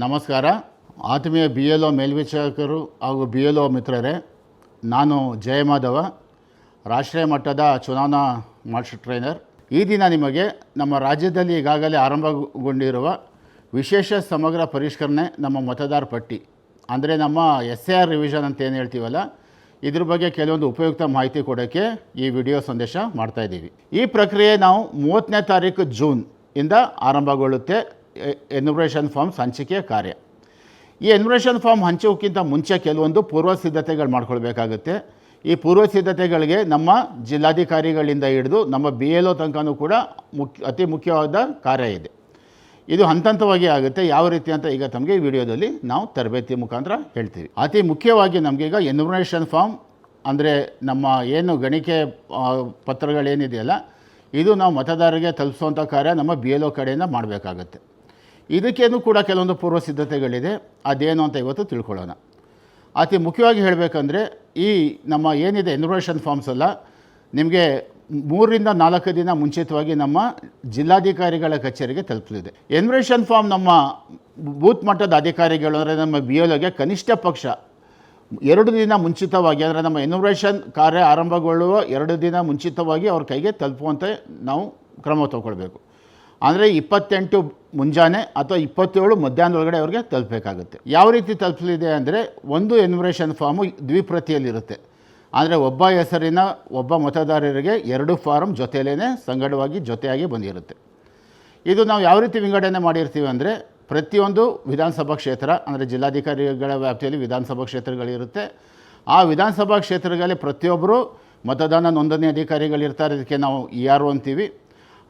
ನಮಸ್ಕಾರ. ಆತ್ಮೀಯ B L O ಮೇಲ್ವಿಚಾರಕರು ಹಾಗೂ ಬಿ ಎಲ್ ಒ ಮಿತ್ರರೇ, ನಾನು ಜಯಮಾಧವ, ರಾಷ್ಟ್ರೀಯ ಮಟ್ಟದ ಚುನಾವಣಾ ಮಾಸ್ಟರ್ ಟ್ರೈನರ್. ಈ ದಿನ ನಿಮಗೆ ನಮ್ಮ ರಾಜ್ಯದಲ್ಲಿ ಈಗಾಗಲೇ ಆರಂಭಗೊಂಡಿರುವ ವಿಶೇಷ ಸಮಗ್ರ ಪರಿಷ್ಕರಣೆ ನಮ್ಮ ಮತದಾರ ಪಟ್ಟಿ, ಅಂದರೆ ನಮ್ಮ SIR ರಿವಿಷನ್ ಅಂತ ಏನು ಹೇಳ್ತೀವಲ್ಲ, ಇದ್ರ ಬಗ್ಗೆ ಕೆಲವೊಂದು ಉಪಯುಕ್ತ ಮಾಹಿತಿ ಕೊಡೋಕ್ಕೆ ಈ ವಿಡಿಯೋ ಸಂದೇಶ ಮಾಡ್ತಾಯಿದ್ದೀವಿ. ಈ ಪ್ರಕ್ರಿಯೆ ನಾವು 30ನೇ ತಾರೀಕು ಜೂನ್ ಇಂದ ಆರಂಭಗೊಳ್ಳುತ್ತೆ. ಎನ್ಯುಮರೇಷನ್ ಫಾರ್ಮ್ಸ್ ಹಂಚಿಕೆ ಕಾರ್ಯ. ಈ ಎನ್ಯುಮರೇಷನ್ ಫಾರ್ಮ್ ಹಂಚೋಕ್ಕಿಂತ ಮುಂಚೆ ಕೆಲವೊಂದು ಪೂರ್ವ ಸಿದ್ಧತೆಗಳು ಮಾಡ್ಕೊಳ್ಬೇಕಾಗುತ್ತೆ. ಈ ಪೂರ್ವ ಸಿದ್ಧತೆಗಳಿಗೆ ನಮ್ಮ ಜಿಲ್ಲಾಧಿಕಾರಿಗಳಿಂದ ಹಿಡಿದು ನಮ್ಮ BLO ತನಕನೂ ಕೂಡ ಅತಿ ಮುಖ್ಯವಾದ ಕಾರ್ಯ ಇದೆ. ಇದು ಹಂತವಾಗಿ ಆಗುತ್ತೆ. ಯಾವ ರೀತಿ ಅಂತ ಈಗ ತಮಗೆ ಈ ವಿಡಿಯೋದಲ್ಲಿ ನಾವು ತರಬೇತಿ ಮುಖಾಂತರ ಹೇಳ್ತೀವಿ. ಅತಿ ಮುಖ್ಯವಾಗಿ ನಮಗೀಗ ಎನ್ಯುಮರೇಷನ್ ಫಾರ್ಮ್ ಅಂದರೆ ನಮ್ಮ ಏನು ಗಣಿಕೆ ಪತ್ರಗಳೇನಿದೆಯಲ್ಲ, ಇದು ನಾವು ಮತದಾರರಿಗೆ ತಲುಪಿಸುವಂಥ ಕಾರ್ಯ ನಮ್ಮ BLO ಕಡೆಯಿಂದ ಮಾಡಬೇಕಾಗತ್ತೆ. ಇದಕ್ಕೇನು ಕೂಡ ಕೆಲವೊಂದು ಪೂರ್ವ ಸಿದ್ಧತೆಗಳಿದೆ. ಅದೇನು ಅಂತ ಇವತ್ತು ತಿಳ್ಕೊಳ್ಳೋಣ. ಅತಿ ಮುಖ್ಯವಾಗಿ ಹೇಳಬೇಕಂದ್ರೆ, ಈ ನಮ್ಮ ಏನಿದೆ ಎನ್ಯುಮರೇಷನ್ ಫಾರ್ಮ್ಸ್ ಎಲ್ಲ ನಿಮಗೆ 3 ರಿಂದ 4 ದಿನ ಮುಂಚಿತವಾಗಿ ನಮ್ಮ ಜಿಲ್ಲಾಧಿಕಾರಿಗಳ ಕಚೇರಿಗೆ ತಲುಪಲಿದೆ. ಎನ್ಯುಮರೇಷನ್ ಫಾರ್ಮ್ ನಮ್ಮ ಬೂತ್ ಮಟ್ಟದ ಅಧಿಕಾರಿಗಳು ಅಂದರೆ ನಮ್ಮ BLOಗೆ ಕನಿಷ್ಠ ಪಕ್ಷ 2 ದಿನ ಮುಂಚಿತವಾಗಿ, ಅಂದರೆ ನಮ್ಮ ಎನ್ಯುಮರೇಷನ್ ಕಾರ್ಯ ಆರಂಭಗೊಳ್ಳುವ 2 ದಿನ ಮುಂಚಿತವಾಗಿ ಅವ್ರ ಕೈಗೆ ತಲುಪುವಂತೆ ನಾವು ಕ್ರಮ ತಗೊಳ್ಬೇಕು. ಅಂದರೆ 28 ಮುಂಜಾನೆ ಅಥವಾ 27 ಮಧ್ಯಾಹ್ನದೊಳಗಡೆ ಅವ್ರಿಗೆ ತಲುಪಬೇಕಾಗುತ್ತೆ. ಯಾವ ರೀತಿ ತಲುಪಲಿದೆ ಅಂದರೆ, ಒಂದು ಎನ್ಯುಮರೇಷನ್ ಫಾರ್ಮು ದ್ವಿಪ್ರತಿಯಲ್ಲಿರುತ್ತೆ. ಅಂದರೆ ಒಬ್ಬ ಹೆಸರಿನ ಒಬ್ಬ ಮತದಾರರಿಗೆ 2 ಫಾರಮ್ ಜೊತೆಯಲ್ಲೇ ಸಂಗಡವಾಗಿ ಜೊತೆಯಾಗಿ ಬಂದಿರುತ್ತೆ. ಇದು ನಾವು ಯಾವ ರೀತಿ ವಿಂಗಡಣೆ ಮಾಡಿರ್ತೀವಿ ಅಂದರೆ, ಪ್ರತಿಯೊಂದು ವಿಧಾನಸಭಾ ಕ್ಷೇತ್ರ ಅಂದರೆ ಜಿಲ್ಲಾಧಿಕಾರಿಗಳ ವ್ಯಾಪ್ತಿಯಲ್ಲಿ ವಿಧಾನಸಭಾ ಕ್ಷೇತ್ರಗಳಿರುತ್ತೆ. ಆ ವಿಧಾನಸಭಾ ಕ್ಷೇತ್ರಗಳಲ್ಲಿ ಪ್ರತಿಯೊಬ್ಬರು ಮತದಾನ ನೋಂದಣಿ ಅಧಿಕಾರಿಗಳಿರ್ತಾರೆ. ಇದಕ್ಕೆ ನಾವು ERO ಅಂತೀವಿ.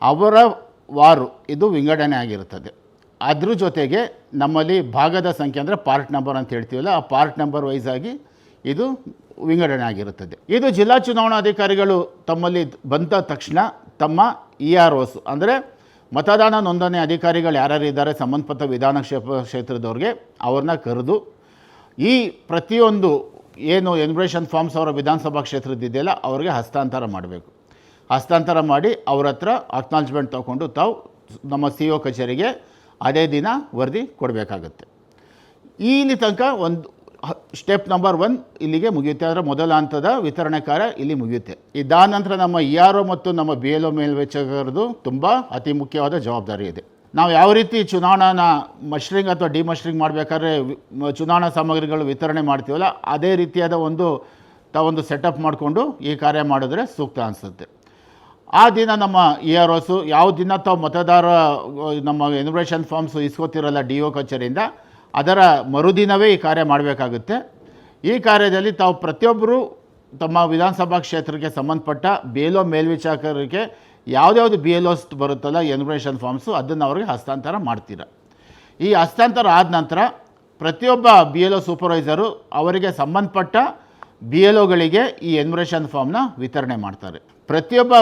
ಅವರ ವಾರು ಇದು ವಿಂಗಡಣೆ ಆಗಿರುತ್ತದೆ. ಅದ್ರ ಜೊತೆಗೆ ನಮ್ಮಲ್ಲಿ ಭಾಗದ ಸಂಖ್ಯೆ ಅಂದರೆ ಪಾರ್ಟ್ ನಂಬರ್ ಅಂತ ಹೇಳ್ತೀವಲ್ಲ, ಆ ಪಾರ್ಟ್ ನಂಬರ್ ವೈಸ್ ಆಗಿ ಇದು ವಿಂಗಡಣೆ ಆಗಿರುತ್ತದೆ. ಇದು ಜಿಲ್ಲಾ ಚುನಾವಣಾಧಿಕಾರಿಗಳು ತಮ್ಮಲ್ಲಿ ಬಂದ ತಕ್ಷಣ ತಮ್ಮ EROs ಅಂದರೆ ಮತದಾನ ನೋಂದಣಿ ಅಧಿಕಾರಿಗಳು ಯಾರ್ಯಾರು ಇದ್ದಾರೆ ಸಂಬಂಧಪಟ್ಟ ಕ್ಷೇತ್ರದವ್ರಿಗೆ ಅವ್ರನ್ನ ಕರೆದು ಈ ಪ್ರತಿಯೊಂದು ಏನು ಎನ್ಯುಮರೇಷನ್ ಫಾರ್ಮ್ಸ್ ಅವರ ವಿಧಾನಸಭಾ ಕ್ಷೇತ್ರದಿದೆಯಲ್ಲ ಅವ್ರಿಗೆ ಹಸ್ತಾಂತರ ಮಾಡಬೇಕು. ಹಸ್ತಾಂತರ ಮಾಡಿ ಅವ್ರ ಹತ್ರ ಅಕ್ನಾಲಜ್ಮೆಂಟ್ ತೊಗೊಂಡು ತಾವು ನಮ್ಮ CO ಕಚೇರಿಗೆ ಅದೇ ದಿನ ವರದಿ ಕೊಡಬೇಕಾಗತ್ತೆ. ಇಲ್ಲಿ ತನಕ ಒಂದು ಸ್ಟೆಪ್ ನಂಬರ್ 1 ಇಲ್ಲಿಗೆ ಮುಗಿಯುತ್ತೆ. ಅಂದರೆ ಮೊದಲ ಹಂತದ ವಿತರಣೆ ಕಾರ್ಯ ಇಲ್ಲಿ ಮುಗಿಯುತ್ತೆ. ಇದಾದ ನಂತರ ನಮ್ಮ ERO ಮತ್ತು ನಮ್ಮ BLO ಮೇಲ್ವಿಚಾರಕರದು ತುಂಬ ಅತಿ ಮುಖ್ಯವಾದ ಜವಾಬ್ದಾರಿ ಇದೆ. ನಾವು ಯಾವ ರೀತಿ ಚುನಾವಣಾ ಮಶ್ರಿಂಗ್ ಅಥವಾ ಡಿಮಶ್ರಿಂಗ್ ಮಾಡಬೇಕಾದ್ರೆ ಚುನಾವಣಾ ಸಾಮಗ್ರಿಗಳು ವಿತರಣೆ ಮಾಡ್ತೀವಲ್ಲ, ಅದೇ ರೀತಿಯಾದ ಒಂದು ಸೆಟಪ್ ಮಾಡಿಕೊಂಡು ಈ ಕಾರ್ಯ ಮಾಡಿದ್ರೆ ಸೂಕ್ತ ಅನಿಸುತ್ತೆ. ಆ ದಿನ ನಮ್ಮ EROs ಯಾವ ದಿನ ತಾವು ಮತದಾರ ನಮ್ಮ ಎನ್ಯುಮರೇಷನ್ ಫಾರ್ಮ್ಸ್ ಇಸ್ಕೋತಿರಲ್ಲ DO ಕಚೇರಿಯಿಂದ, ಅದರ ಮರುದಿನವೇ ಈ ಕಾರ್ಯ ಮಾಡಬೇಕಾಗುತ್ತೆ. ಈ ಕಾರ್ಯದಲ್ಲಿ ತಾವು ಪ್ರತಿಯೊಬ್ಬರು ತಮ್ಮ ವಿಧಾನಸಭಾ ಕ್ಷೇತ್ರಕ್ಕೆ ಸಂಬಂಧಪಟ್ಟ BLO ಮೇಲ್ವಿಚಾರಕರಿಗೆ ಯಾವುದ್ಯಾವುದು BLOs ಬರುತ್ತಲ್ಲ ಎನ್ಯುಮರೇಷನ್ ಫಾರ್ಮ್ಸು, ಅದನ್ನು ಅವ್ರಿಗೆ ಹಸ್ತಾಂತರ ಮಾಡ್ತೀರ. ಈ ಹಸ್ತಾಂತರ ಆದ ನಂತರ ಪ್ರತಿಯೊಬ್ಬ BLO ಸೂಪರ್ವೈಸರು ಅವರಿಗೆ ಸಂಬಂಧಪಟ್ಟ BLOಗಳಿಗೆ ಈ ಎನ್ಯುಮರೇಷನ್ ಫಾರ್ಮ್ನ ವಿತರಣೆ ಮಾಡ್ತಾರೆ. ಪ್ರತಿಯೊಬ್ಬ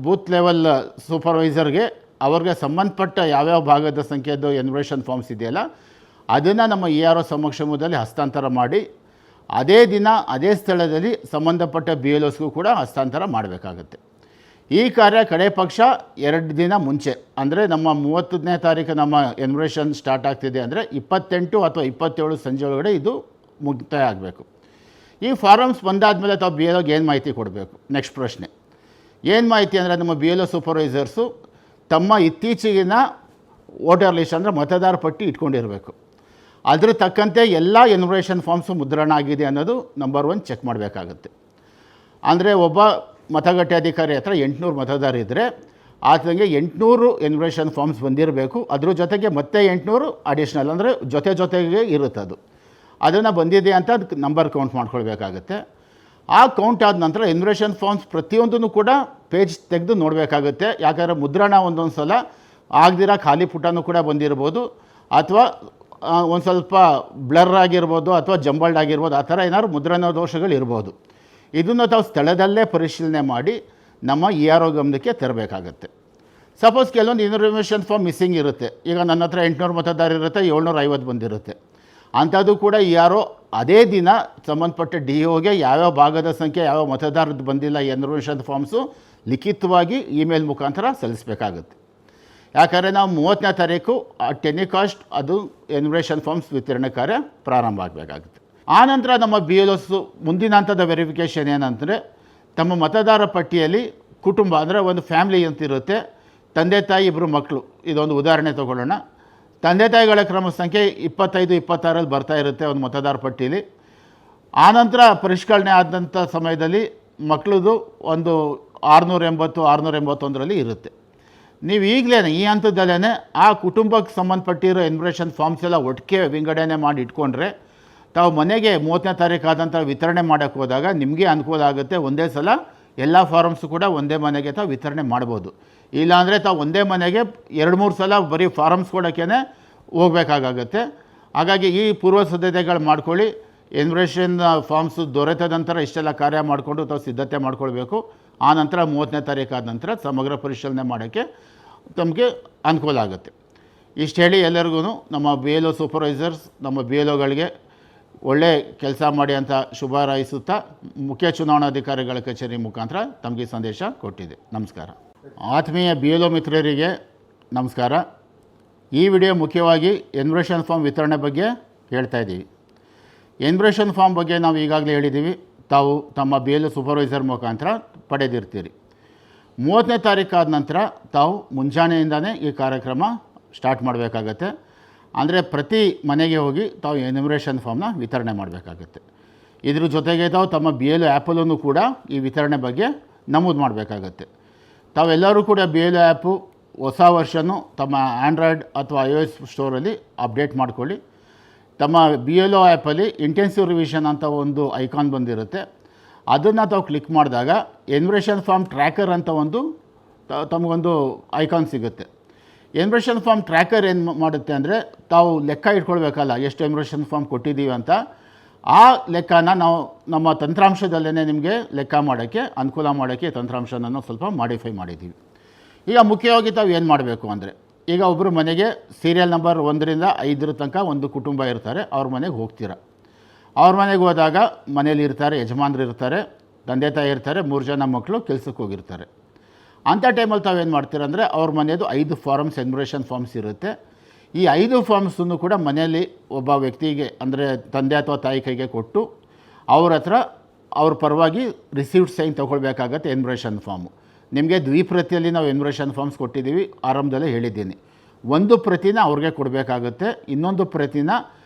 ಬೂತ್ ಲೆವೆಲ್ ಸೂಪರ್ವೈಸರ್ಗೆ ಅವ್ರಿಗೆ ಸಂಬಂಧಪಟ್ಟ ಯಾವ್ಯಾವ ಭಾಗದ ಸಂಖ್ಯೆಯದ್ದು ಎನ್ಯುಮರೇಷನ್ ಫಾರ್ಮ್ಸ್ ಇದೆಯಲ್ಲ, ಅದನ್ನು ನಮ್ಮ ERO ಸಮಕ್ಷಮದಲ್ಲಿ ಹಸ್ತಾಂತರ ಮಾಡಿ ಅದೇ ದಿನ ಅದೇ ಸ್ಥಳದಲ್ಲಿ ಸಂಬಂಧಪಟ್ಟ BLOsಗೂ ಕೂಡ ಹಸ್ತಾಂತರ ಮಾಡಬೇಕಾಗತ್ತೆ. ಈ ಕಾರ್ಯ ಕಡೆ ಪಕ್ಷ 2 ದಿನ ಮುಂಚೆ, ಅಂದರೆ ನಮ್ಮ 30ನೇ ತಾರೀಕು ನಮ್ಮ ಎನ್ಯುಮರೇಷನ್ ಸ್ಟಾರ್ಟ್ ಆಗ್ತಿದೆ ಅಂದರೆ 28 ಅಥವಾ 27 ಸಂಜೆ ಒಳಗಡೆ ಇದು ಮುಕ್ತಾಯ ಆಗಬೇಕು. ಈ ಫಾರಮ್ಸ್ ಬಂದಾದಮೇಲೆ ತಾವು BLOಗೆ ಏನು ಮಾಹಿತಿ ಕೊಡಬೇಕು? ನೆಕ್ಸ್ಟ್ ಪ್ರಶ್ನೆ ಏನು ಮಾಹಿತಿ ಅಂದರೆ, ನಮ್ಮ BLO ಸೂಪರ್ವೈಸರ್ಸು ತಮ್ಮ ಇತ್ತೀಚೆಗಿನ ವೋಟರ್ ಲಿಸ್ಟ್ ಅಂದರೆ ಮತದಾರ ಪಟ್ಟಿ ಇಟ್ಕೊಂಡಿರಬೇಕು. ಅದ್ರ ತಕ್ಕಂತೆ ಎಲ್ಲ ಎನ್ಯುಮರೇಷನ್ ಫಾರ್ಮ್ಸು ಮುದ್ರಣ ಆಗಿದೆ ಅನ್ನೋದು ನಂಬರ್ 1 ಚೆಕ್ ಮಾಡಬೇಕಾಗತ್ತೆ. ಅಂದರೆ ಒಬ್ಬ ಮತಗಟ್ಟೆ ಅಧಿಕಾರಿ ಹತ್ರ 800 ಮತದಾರ ಇದ್ದರೆ ಆತನಿಗೆ 800 ಎನ್ಯುಮರೇಷನ್ ಫಾರ್ಮ್ಸ್ ಬಂದಿರಬೇಕು. ಅದ್ರ ಜೊತೆಗೆ ಮತ್ತೆ 800 ಅಡಿಷ್ನಲ್ ಅಂದರೆ ಜೊತೆಗೆ ಇರುತ್ತೆ. ಅದನ್ನು ಬಂದಿದೆ ಅಂತ ಅದಕ್ಕೆ ನಂಬರ್ ಕೌಂಟ್ ಮಾಡ್ಕೊಳ್ಬೇಕಾಗತ್ತೆ. ಆ ಕೌಂಟ್ ಆದ ನಂತರ ಎನ್ಯುಮರೇಷನ್ ಫಾರ್ಮ್ಸ್ ಪ್ರತಿಯೊಂದನ್ನು ಕೂಡ ಪೇಜ್ ತೆಗೆದು ನೋಡಬೇಕಾಗುತ್ತೆ. ಯಾಕಂದರೆ ಮುದ್ರಣ ಒಂದೊಂದು ಸಲ ಆಗದಿರ ಖಾಲಿ ಪುಟನೂ ಕೂಡ ಬಂದಿರ್ಬೋದು, ಅಥವಾ ಒಂದು ಸ್ವಲ್ಪ ಬ್ಲರ್ ಆಗಿರ್ಬೋದು, ಅಥವಾ ಜಂಬಲ್ಡ್ ಆಗಿರ್ಬೋದು. ಆ ಥರ ಏನಾದ್ರು ಮುದ್ರಣ ದೋಷಗಳು ಇರ್ಬೋದು. ಇದನ್ನು ತಾವು ಸ್ಥಳದಲ್ಲೇ ಪರಿಶೀಲನೆ ಮಾಡಿ ನಮ್ಮ ERO ಗಮನಕ್ಕೆ ತರಬೇಕಾಗತ್ತೆ. ಸಪೋಸ್ ಕೆಲವೊಂದು ಎನ್ಯುಮರೇಷನ್ ಫಾರ್ಮ್ ಮಿಸ್ಸಿಂಗ್ ಇರುತ್ತೆ. ಈಗ ನನ್ನ ಹತ್ರ 800 ಮತದಾರ ಇರುತ್ತೆ, 750 ಬಂದಿರುತ್ತೆ. ಅಂಥದ್ದು ಕೂಡ ERO ಅದೇ ದಿನ ಸಂಬಂಧಪಟ್ಟ DOಗೆ ಯಾವ್ಯಾವ ಭಾಗದ ಸಂಖ್ಯೆ ಯಾವ ಮತದಾರದ್ದು ಬಂದಿಲ್ಲ ಎನ್ಯುಮರೇಷನ್ ಫಾರ್ಮ್ಸು ಲಿಖಿತವಾಗಿ ಇಮೇಲ್ ಮುಖಾಂತರ ಸಲ್ಲಿಸಬೇಕಾಗುತ್ತೆ. ಯಾಕಂದರೆ ನಾವು 30ನೇ ತಾರೀಕು ಟೆನಿಕಾಸ್ಟ್ ಅದು ಎನ್ಯುಮರೇಷನ್ ಫಾರ್ಮ್ಸ್ ವಿತರಣೆ ಕಾರ್ಯ ಪ್ರಾರಂಭ ಆಗಬೇಕಾಗುತ್ತೆ. ಆನಂತರ ನಮ್ಮ BLOs ಮುಂದಿನ ಹಂತದ ವೆರಿಫಿಕೇಷನ್ ಏನಂದರೆ ತಮ್ಮ ಮತದಾರ ಪಟ್ಟಿಯಲ್ಲಿ ಕುಟುಂಬ ಅಂದರೆ ಒಂದು ಫ್ಯಾಮಿಲಿ ಅಂತಿರುತ್ತೆ, ತಂದೆ ತಾಯಿ ಇಬ್ಬರು ಮಕ್ಕಳು. ಇದೊಂದು ಉದಾಹರಣೆ ತೊಗೊಳ್ಳೋಣ. ತಂದೆ ತಾಯಿಗಳ ಕ್ರಮ ಸಂಖ್ಯೆ 25-26 ಬರ್ತಾ ಇರುತ್ತೆ ಒಂದು ಮತದಾರ ಪಟ್ಟಿಯಲ್ಲಿ. ಆನಂತರ ಪರಿಷ್ಕರಣೆ ಆದಂಥ ಸಮಯದಲ್ಲಿ ಮಕ್ಕಳದು ಒಂದು 680-681 ಇರುತ್ತೆ. ನೀವು ಈಗಲೇ ಈ ಹಂತದಲ್ಲೇ ಆ ಕುಟುಂಬಕ್ಕೆ ಸಂಬಂಧಪಟ್ಟಿರೋ ಎನ್ಯುಮರೇಷನ್ ಫಾರ್ಮ್ಸ್ ಎಲ್ಲ ಒಟ್ಟಿಗೆ ವಿಂಗಡಣೆ ಮಾಡಿ ಇಟ್ಕೊಂಡ್ರೆ ತಾವು ಮನೆಗೆ 30ನೇ ತಾರೀಕು ಆದಂಥ ವಿತರಣೆ ಮಾಡೋಕ್ಕೆ ಹೋದಾಗ ನಿಮಗೆ ಅನುಕೂಲ ಆಗುತ್ತೆ. ಒಂದೇ ಸಲ ಎಲ್ಲ ಫಾರಮ್ಸು ಕೂಡ ಒಂದೇ ಮನೆಗೆ ತಾವು ವಿತರಣೆ ಮಾಡ್ಬೋದು. ಇಲ್ಲಾಂದರೆ ತಾವು ಒಂದೇ ಮನೆಗೆ 2-3 ಸಲ ಬರೀ ಫಾರಮ್ಸ್ ಕೊಡೋಕ್ಕೇ ಹೋಗಬೇಕಾಗುತ್ತೆ. ಹಾಗಾಗಿ ಈ ಪೂರ್ವ ಸಿದ್ಧತೆಗಳು ಮಾಡ್ಕೊಳ್ಳಿ. ಎನ್ಯುಮರೇಷನ್ ಫಾರ್ಮ್ಸು ದೊರೆತ ನಂತರ ಇಷ್ಟೆಲ್ಲ ಕಾರ್ಯ ಮಾಡಿಕೊಂಡು ತಾವು ಸಿದ್ಧತೆ ಮಾಡ್ಕೊಳ್ಬೇಕು. ಆ ನಂತರ 30ನೇ ತಾರೀಕು ಆದ ನಂತರ ಸಮಗ್ರ ಪರಿಶೀಲನೆ ಮಾಡೋಕ್ಕೆ ತಮಗೆ ಅನುಕೂಲ ಆಗುತ್ತೆ. ಇಷ್ಟು ಹೇಳಿ ಎಲ್ಲರಿಗೂ ನಮ್ಮ BLO ಸೂಪರ್ವೈಸರ್ಸ್, ನಮ್ಮ BLOಗಳಿಗೆ ಒಳ್ಳೆ ಕೆಲಸ ಮಾಡಿ ಅಂತ ಶುಭ ಹಾರೈಸುತ್ತಾ ಮುಖ್ಯ ಚುನಾವಣಾಧಿಕಾರಿಗಳ ಕಚೇರಿ ಮುಖಾಂತರ ತಮಗೆ ಸಂದೇಶ ಕೊಟ್ಟಿದೆ. ನಮಸ್ಕಾರ. ಆತ್ಮೀಯ BLO ಮಿತ್ರರಿಗೆ ನಮಸ್ಕಾರ. ಈ ವಿಡಿಯೋ ಮುಖ್ಯವಾಗಿ ಎನ್ಯುಮರೇಷನ್ ಫಾರ್ಮ್ ವಿತರಣೆ ಬಗ್ಗೆ ಹೇಳ್ತಾ ಇದ್ದೀವಿ. ಎನ್ಯುಮರೇಷನ್ ಫಾರ್ಮ್ ಬಗ್ಗೆ ನಾವು ಈಗಾಗಲೇ ಹೇಳಿದ್ದೀವಿ, ತಾವು ತಮ್ಮ BLO ಸೂಪರ್ವೈಸರ್ ಮುಖಾಂತರ ಪಡೆದಿರ್ತೀರಿ. 30ನೇ ತಾರೀಕು ಆದ ನಂತರ ತಾವು ಮುಂಜಾನೆಯಿಂದನೇ ಈ ಕಾರ್ಯಕ್ರಮ ಸ್ಟಾರ್ಟ್ ಮಾಡಬೇಕಾಗತ್ತೆ. ಅಂದರೆ ಪ್ರತಿ ಮನೆಗೆ ಹೋಗಿ ತಾವು ಎನ್ಯುಮರೇಷನ್ ಫಾರ್ಮ್ನ ವಿತರಣೆ ಮಾಡಬೇಕಾಗತ್ತೆ. ಇದ್ರ ಜೊತೆಗೆ ತಾವು ತಮ್ಮ BLO ಆ್ಯಪಲ್ಲೂ ಕೂಡ ಈ ವಿತರಣೆ ಬಗ್ಗೆ ನಮೂದು ಮಾಡಬೇಕಾಗತ್ತೆ. ತಾವೆಲ್ಲರೂ ಕೂಡ BLO ಆ್ಯಪು ಹೊಸ ವರ್ಷನ್ನು ತಮ್ಮ ಆ್ಯಂಡ್ರಾಯ್ಡ್ ಅಥವಾ iOS ಸ್ಟೋರಲ್ಲಿ ಅಪ್ಡೇಟ್ ಮಾಡ್ಕೊಳ್ಳಿ. ತಮ್ಮ BLO ಆ್ಯಪಲ್ಲಿ ಇಂಟೆನ್ಸಿವ್ ರಿವಿಷನ್ ಅಂತ ಒಂದು ಐಕಾನ್ ಬಂದಿರುತ್ತೆ. ಅದನ್ನು ತಾವು ಕ್ಲಿಕ್ ಮಾಡಿದಾಗ ಎನ್ಯುಮರೇಷನ್ ಫಾರ್ಮ್ ಟ್ರ್ಯಾಕರ್ ಅಂತ ಒಂದು ತಮಗೊಂದು ಐಕಾನ್ ಸಿಗುತ್ತೆ. ಎನ್ಯುಮರೇಷನ್ ಫಾರ್ಮ್ ಟ್ರ್ಯಾಕರ್ ಏನು ಮಾಡುತ್ತೆ ಅಂದರೆ ತಾವು ಲೆಕ್ಕ ಇಟ್ಕೊಳ್ಬೇಕಲ್ಲ ಎಷ್ಟು ಎನ್ಯುಮರೇಷನ್ ಫಾರ್ಮ್ ಕೊಟ್ಟಿದ್ದೀವಿ ಅಂತ. ಆ ಲೆಕ್ಕನ ನಾವು ನಮ್ಮ ತಂತ್ರಾಂಶದಲ್ಲೇ ನಿಮಗೆ ಲೆಕ್ಕ ಮಾಡೋಕ್ಕೆ ಅನುಕೂಲ ಮಾಡೋಕ್ಕೆ ತಂತ್ರಾಂಶನ ಸ್ವಲ್ಪ ಮಾಡಿಫೈ ಮಾಡಿದ್ದೀವಿ. ಈಗ ಮುಖ್ಯವಾಗಿ ತಾವು ಏನು ಮಾಡಬೇಕು ಅಂದರೆ, ಈಗ ಒಬ್ಬರು ಮನೆಗೆ ಸೀರಿಯಲ್ ನಂಬರ್ 1ರಿಂದ 5 ತನಕ ಒಂದು ಕುಟುಂಬ ಇರ್ತಾರೆ. ಅವ್ರ ಮನೆಗೆ ಹೋಗ್ತೀರ. ಅವ್ರ ಮನೆಗೆ ಹೋದಾಗ ಮನೇಲಿ ಇರ್ತಾರೆ, ಯಜಮಾನ್ರು ಇರ್ತಾರೆ, ತಂದೆ ತಾಯಿ ಇರ್ತಾರೆ, 3 ಜನ ಮಕ್ಕಳು ಕೆಲಸಕ್ಕೆ ಹೋಗಿರ್ತಾರೆ. ಅಂಥ ಟೈಮಲ್ಲಿ ತಾವೇನು ಮಾಡ್ತೀರಂದರೆ ಅವ್ರ ಮನೆಯದು 5 ಫಾರಮ್ಸ್ ಎನ್ಯುಮರೇಷನ್ ಫಾರ್ಮ್ಸ್ ಇರುತ್ತೆ. ಈ 5 ಫಾರ್ಮ್ಸನ್ನು ಕೂಡ ಮನೆಯಲ್ಲಿ ಒಬ್ಬ ವ್ಯಕ್ತಿಗೆ ಅಂದರೆ ತಂದೆ ಅಥವಾ ತಾಯಿ ಕೈಗೆ ಕೊಟ್ಟು ಅವ್ರ ಹತ್ರ ಅವ್ರ ಪರವಾಗಿ ರಿಸೀವ್ಡ್ ಸೈನ್ ತೊಗೊಳ್ಬೇಕಾಗತ್ತೆ. ಎನ್ಯುಮರೇಷನ್ ಫಾರ್ಮು ನಿಮಗೆ ದ್ವಿಪ್ರತಿಯಲ್ಲಿ ನಾವು ಎನ್ಯುಮರೇಷನ್ ಫಾರ್ಮ್ಸ್ ಕೊಟ್ಟಿದ್ದೀವಿ, ಆರಂಭದಲ್ಲೇ ಹೇಳಿದ್ದೀನಿ. ಒಂದು ಪ್ರತಿನ ಅವ್ರಿಗೆ ಕೊಡಬೇಕಾಗುತ್ತೆ, ಇನ್ನೊಂದು ಪ್ರತಿನ